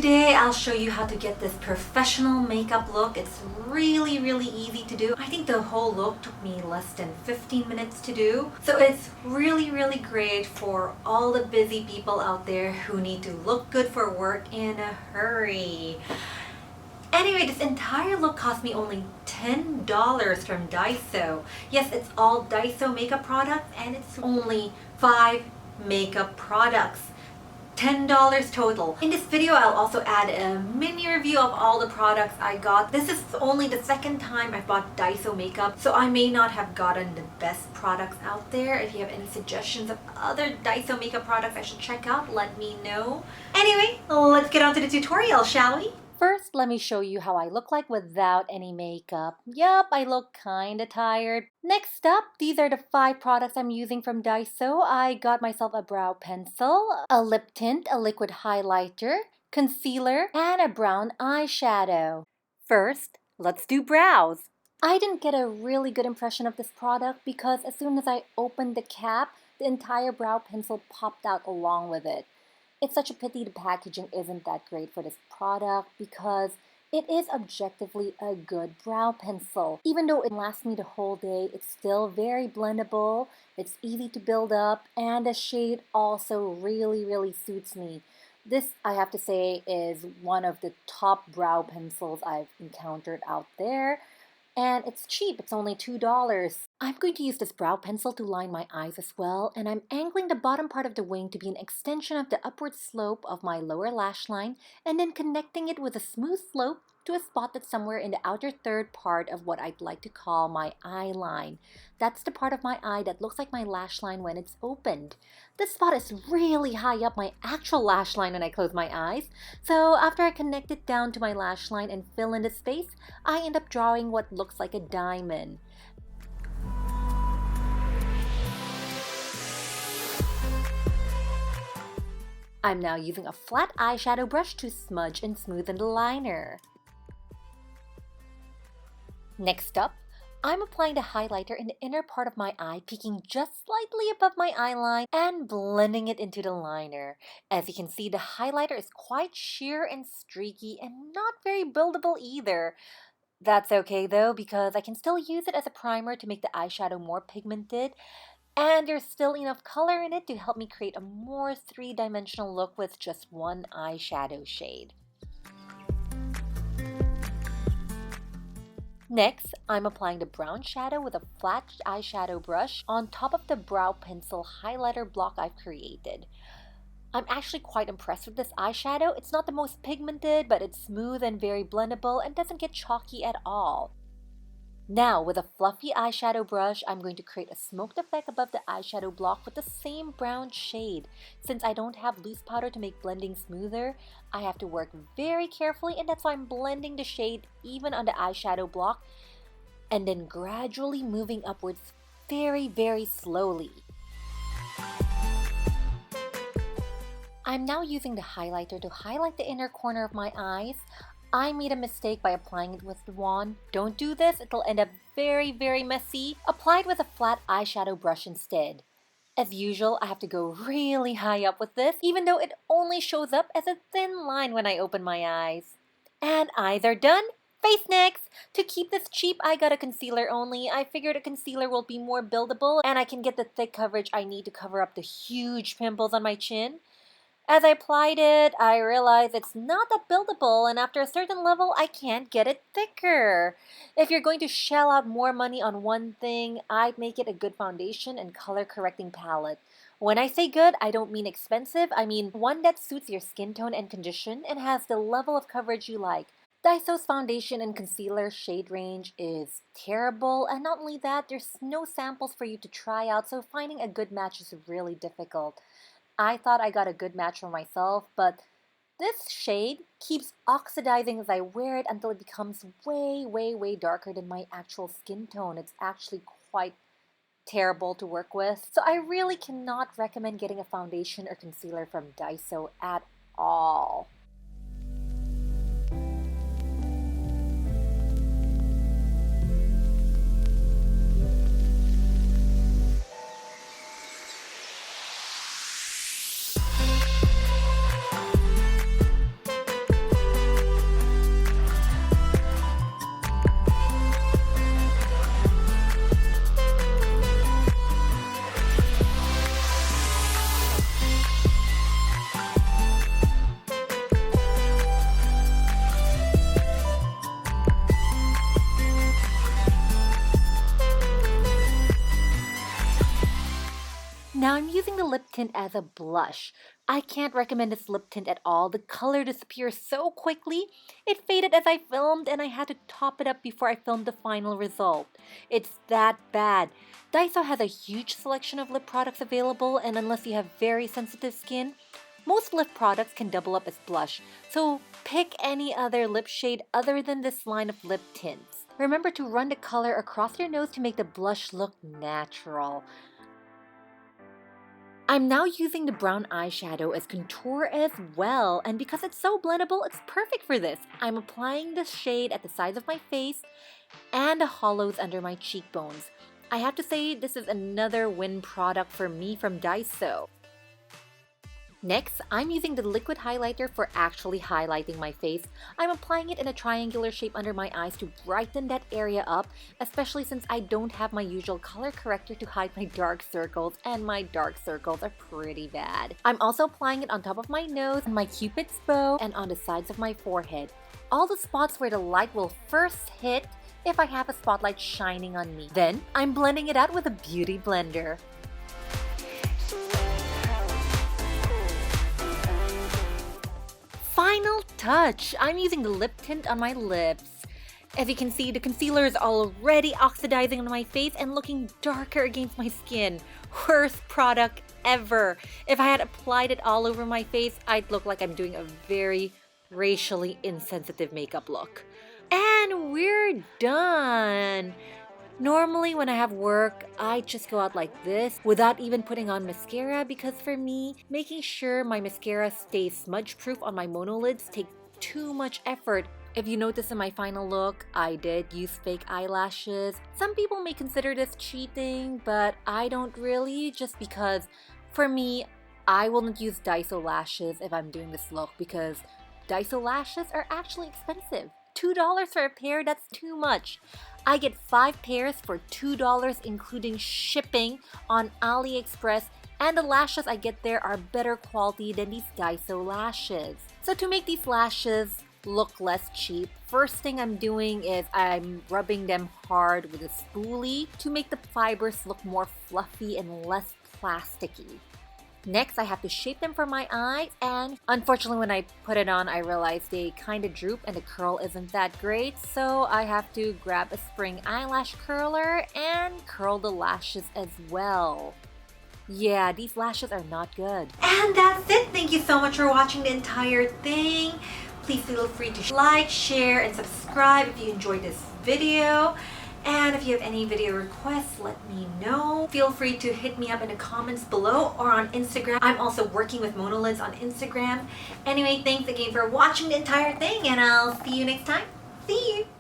today I'll show you how to get this professional makeup look. It's really easy to do. I think the whole look took me less than 15 minutes to do. So it's really great for all the busy people out there who need to look good for work in a hurry. Anyway, this entire look cost me only $10 from Daiso. Yes, it's all Daiso makeup products and it's only 5 makeup products. $10 total. In this video, I'll also add a mini review of all the products I got. This is only the second time I've bought Daiso makeup, so I may not have gotten the best products out there. If you have any suggestions of other Daiso makeup products I should check out, let me know. Anyway, let's get on to the tutorial, shall we? First, let me show you how I look like without any makeup. Yup, I look kinda tired. Next up, these are the 5 products I'm using from Daiso. I got myself a brow pencil, a lip tint, a liquid highlighter, concealer, and a brown eyeshadow. First, let's do brows. I didn't get a really good impression of this product because as soon as I opened the cap, the entire brow pencil popped out along with it. It's such a pity the packaging isn't that great for this product because it is objectively a good brow pencil. Even though it lasts me the whole day, it's still very blendable, it's easy to build up, and the shade also really suits me. This, I have to say, is one of the top brow pencils I've encountered out there. And it's cheap, it's only $2. I'm going to use this brow pencil to line my eyes as well, and I'm angling the bottom part of the wing to be an extension of the upward slope of my lower lash line, and then connecting it with a smooth slope to a spot that's somewhere in the outer third part of what I'd like to call my eye line. That's the part of my eye that looks like my lash line when it's opened. This spot is really high up my actual lash line when I close my eyes, so after I connect it down to my lash line and fill in the space, I end up drawing what looks like a diamond. I'm now using a flat eyeshadow brush to smudge and smoothen the liner. Next up, I'm applying the highlighter in the inner part of my eye, peeking just slightly above my eyeline and blending it into the liner. As you can see, the highlighter is quite sheer and streaky and not very buildable either. That's okay though, because I can still use it as a primer to make the eyeshadow more pigmented, and there's still enough color in it to help me create a more 3-dimensional look with just one eyeshadow shade. Next, I'm applying the brown shadow with a flat eyeshadow brush on top of the brow pencil highlighter block I've created. I'm actually quite impressed with this eyeshadow. It's not the most pigmented, but it's smooth and very blendable and doesn't get chalky at all. Now, with a fluffy eyeshadow brush, I'm going to create a smoked effect above the eyeshadow block with the same brown shade. Since I don't have loose powder to make blending smoother, I have to work very carefully, and that's why I'm blending the shade even on the eyeshadow block and then gradually moving upwards very slowly. I'm now using the highlighter to highlight the inner corner of my eyes. I made a mistake by applying it with the wand. Don't do this, it'll end up very messy. Apply it with a flat eyeshadow brush instead. As usual, I have to go really high up with this, even though it only shows up as a thin line when I open my eyes. And eyes are done. Face next! To keep this cheap, I got a concealer only. I figured a concealer will be more buildable and I can get the thick coverage I need to cover up the huge pimples on my chin. As I applied it, I realized it's not that buildable, and after a certain level, I can't get it thicker. If you're going to shell out more money on one thing, I'd make it a good foundation and color correcting palette. When I say good, I don't mean expensive, I mean one that suits your skin tone and condition and has the level of coverage you like. Daiso's foundation and concealer shade range is terrible, and not only that, there's no samples for you to try out, so finding a good match is really difficult. I thought I got a good match for myself, but this shade keeps oxidizing as I wear it until it becomes way darker than my actual skin tone. It's actually quite terrible to work with. So I really cannot recommend getting a foundation or concealer from Daiso at all. using the lip tint as a blush. I can't recommend this lip tint at all. The color disappears so quickly. It faded as I filmed and I had to top it up before I filmed the final result. It's that bad. Daiso has a huge selection of lip products available, and unless you have very sensitive skin, most lip products can double up as blush, so pick any other lip shade other than this line of lip tints. Remember to run the color across your nose to make the blush look natural. I'm now using the brown eyeshadow as contour as well, and because it's so blendable, it's perfect for this. I'm applying the shade at the sides of my face and the hollows under my cheekbones. I have to say this is another win product for me from Daiso. Next, I'm using the liquid highlighter for actually highlighting my face. I'm applying it in a triangular shape under my eyes to brighten that area up, especially since I don't have my usual color corrector to hide my dark circles, and my dark circles are pretty bad. I'm also applying it on top of my nose, my cupid's bow, and on the sides of my forehead. All the spots where the light will first hit if I have a spotlight shining on me. Then, I'm blending it out with a beauty blender. Final touch! I'm using the lip tint on my lips. As you can see, the concealer is already oxidizing on my face and looking darker against my skin. Worst product ever. If I had applied it all over my face, I'd look like I'm doing a very racially insensitive makeup look. And we're done! Normally when I have work, I just go out like this without even putting on mascara, because for me, making sure my mascara stays smudge proof on my monolids takes too much effort. If you notice in my final look, I did use fake eyelashes. Some people may consider this cheating, but I don't really, just because for me, I wouldn't use Daiso lashes if I'm doing this look, because Daiso lashes are actually expensive. $2 for a pair, that's too much. I get 5 pairs for $2 including shipping on AliExpress, and the lashes I get there are better quality than these Daiso lashes. So to make these lashes look less cheap, first thing I'm doing is I'm rubbing them hard with a spoolie to make the fibers look more fluffy and less plasticky. Next, I have to shape them for my eyes, and unfortunately when I put it on, I realized they kind of droop and the curl isn't that great, so I have to grab a spring eyelash curler and curl the lashes as well. Yeah, these lashes are not good. And that's it! Thank you so much for watching the entire thing. Please feel free to like, share, and subscribe if you enjoyed this video. And if you have any video requests, let me know. Feel free to hit me up in the comments below or on Instagram. I'm also working with monolids on Instagram. Anyway, thanks again for watching the entire thing, and I'll see you next time. See you!